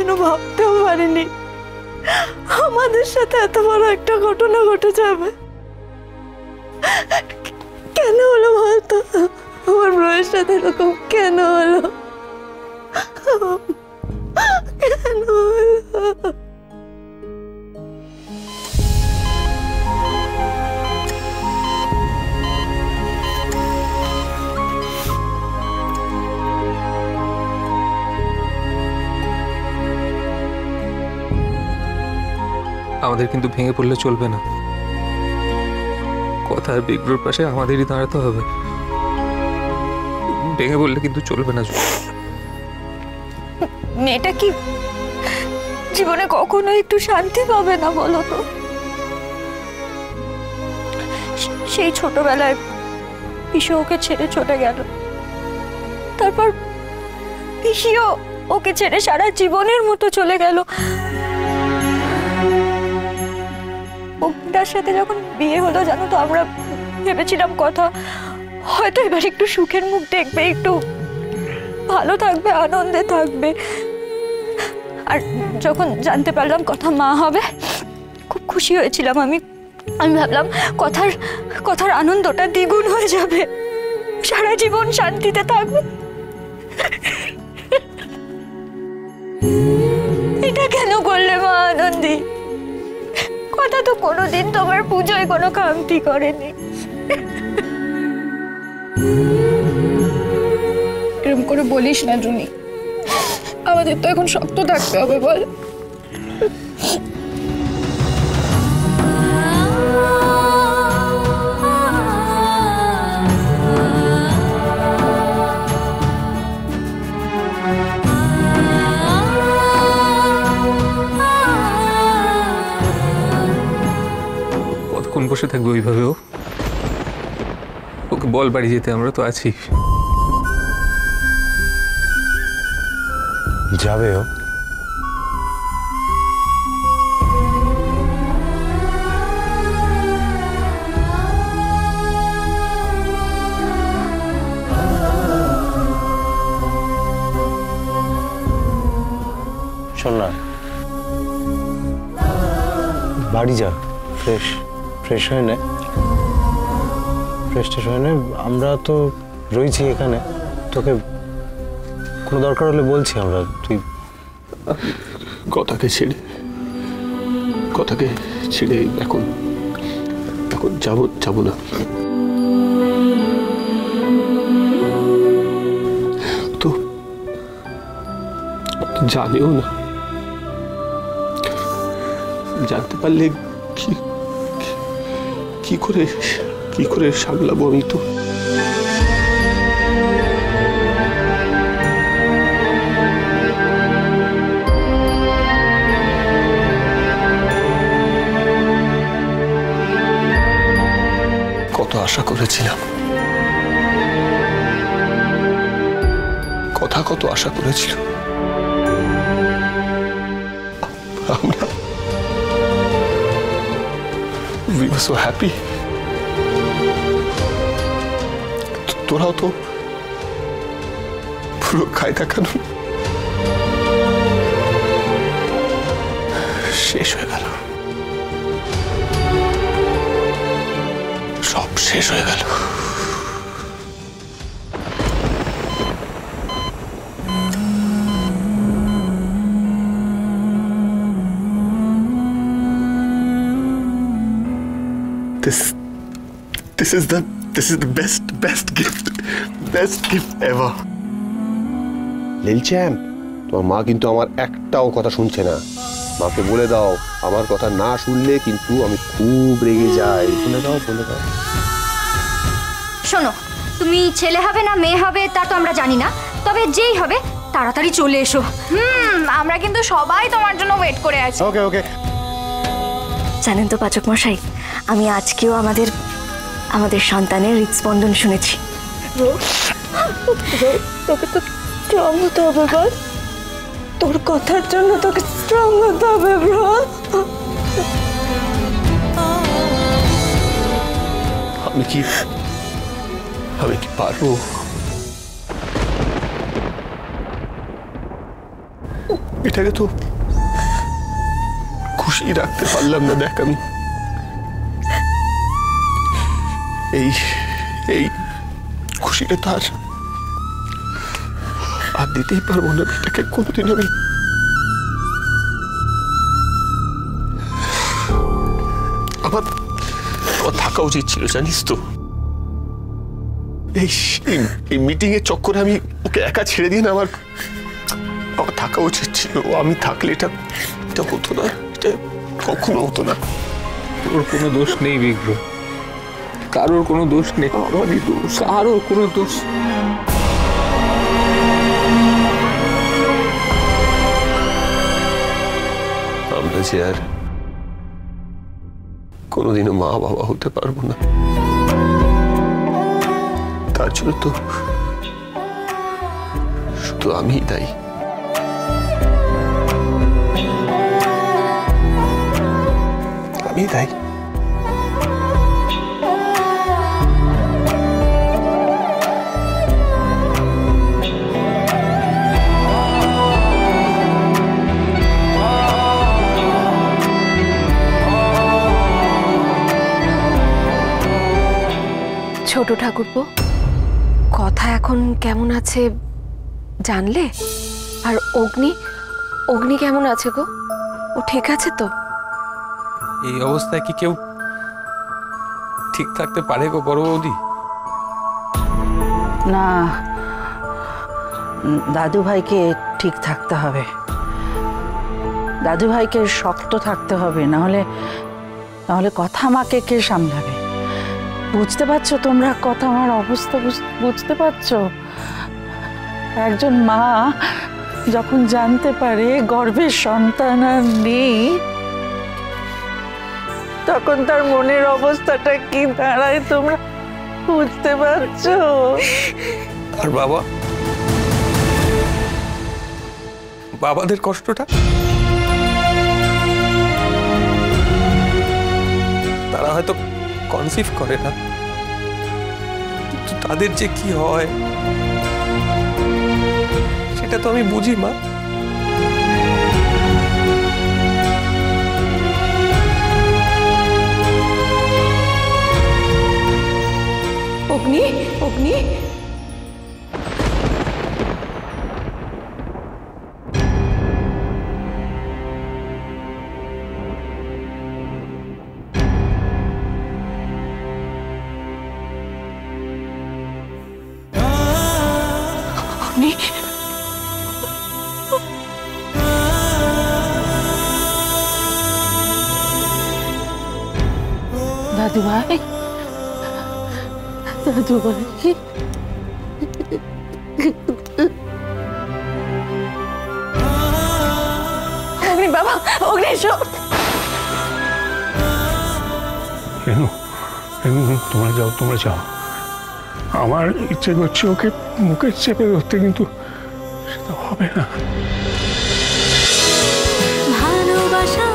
কোনোদিনও ভাবতেও পারিনি আমাদের সাথে এত বড় একটা ঘটনা ঘটে যাবে। কেন হলো বলতো? আমার ব্রয়ের সাথে এরকম কেন হলো? কেন হলো? আমাদের কিন্তু ভেঙে পড়লে চলবে না। কথার বিগ্রুর পাশে আমাদেরই দাঁড়াতে হবে। ভেঙে পড়লে কিন্তু চলবে না। মেয়েটা কি জীবনে কখনো একটু শান্তি পাবে না বলো তো? সেই ছোটবেলায় পিসু ওকে ছেড়ে চলে গেল, তারপর পিসিও ওকে ছেড়ে সারা জীবনের মতো চলে গেল। ওটার সাথে যখন বিয়ে হলো জানো তো, আমরা ভেবেছিলাম কথা হয়তো এবার একটু সুখের মুখ দেখবে, একটু ভালো থাকবে, আনন্দে থাকবে। আর যখন জানতে পারলাম কথা মা হবে, খুব খুশি হয়েছিলাম। আমি ভাবলাম কথার আনন্দটা দ্বিগুণ হয়ে যাবে, সারা জীবন শান্তিতে থাকবে। এটা কেন করলে মা আনন্দী? কথা তো কোনোদিন তোমার পুজোয় কোনো খামতি করেনি। এরকম করে বলিস না জুনি, আমাদের তো এখন শক্ত থাকতে হবে বল। কতক্ষণ বসে থাকবে ওইভাবেও? ওকে বল বাড়ি যেতে, আমরা তো আছি। যাবে ও? শোন না, বাড়ি যা, ফ্রেশ হয়ে নে, ফ্রেশ হয়ে নে। আমরা তো রয়েছি এখানে, তোকে কোনো দরকার হলে বলছি আমরা। তুই কথাকে ছেড়ে এখন যাব না। তো জানিও না, জানতে পারলে কি করে সামলাবো আমি। তো কত আশা করেছিলাম, কত আশা করেছিল। আমরা we were so happy. তোরাও তো পুরো কায়দা কানুন শেষ হয়ে গেল, সব শেষ হয়ে গেল। This is the best gift ever. লিলচ্যাম্প, তোমার মা কিন্তু আমার একটাও কথা শুনছে না। মাকে বলে দাও, আমার কথা না শুনলে কিন্তু আমি খুব রেগে যাই। বলে দাও। শোনো, তুমি ছেলে হবে না মেয়ে হবে তা তো আমরা জানি না, তবে যেই হবে তাড়াতাড়ি চলে এসো। আমরা কিন্তু সবাই তোমার জন্য ওয়েট করে আছি। ওকে। জানেন তো পাচক মশাই, আমি আজকেও আমাদের সন্তানের হৃদস্পন্দন শুনেছি। তোকে তো স্ট্রং হতে হবে বল, তোর কথার জন্য তোকে স্ট্রং হতে হবে ব্রো। আমি কি পারবো? এটাকে তো খুশি রাখতে পারলাম না। দেখ আমি এই এই খুশিটা তো আর দিতেই পারবো না। এটাকে কোনোদিন আমি আমার থাকা উচিত ছিল, জানিস তো। এই মিটিং এর চক্করে আমি ওকে একা ছেড়ে দিই না। আমার থাকা উচিত ছিল। আমি থাকলে এটা হতো না, এটা কখনো হতো না। ওর কোনো দোষ নেই বিগ্র, কারোর কোনো দোষ নেই। আমারই দোষ, কারোর কোনো দোষ। আমরা যে আর কোনোদিনও মা বাবা হতে পারবো না, তার জন্য তো শুধু আমিই দায়ী। আমি দায়ী। ছোট ঠাকুরপো, কথা এখন কেমন আছে জানলে? আর অগ্নি কেমন আছে গো? ও ঠিক আছে তো? এই অবস্থায় কি কেউ ঠিক থাকতে পারে গো বড় বৌদি? না, দাদু ভাইকে ঠিক থাকতে হবে। দাদু ভাইকে শক্ত থাকতে হবে, নাহলে কথা মাকে কে সামলাবে? বুঝতে পারছো তোমরা কথা, আমার অবস্থা বুঝতে পারছো? একজন মা যখন জানতে পারে গর্ভের সন্তান আর নেই, তখন তার মনের অবস্থাটা কি দাঁড়ায় তোমরা বুঝতে পারছো? আর বাবাদের কষ্টটা? তারা হয়তো কনসিভ করে না, কিন্তু তাদের যে কি হয় সেটা তো আমি বুঝি মা। অগ্নি দাদু ভাই, অগ্নি বাবা, অগ্নি এসো। তোমরা যাও। আমার ইচ্ছে করছে ওকে মুখে চেপে ধরতে, কিন্তু সেটা হবে না। ভালোবাসা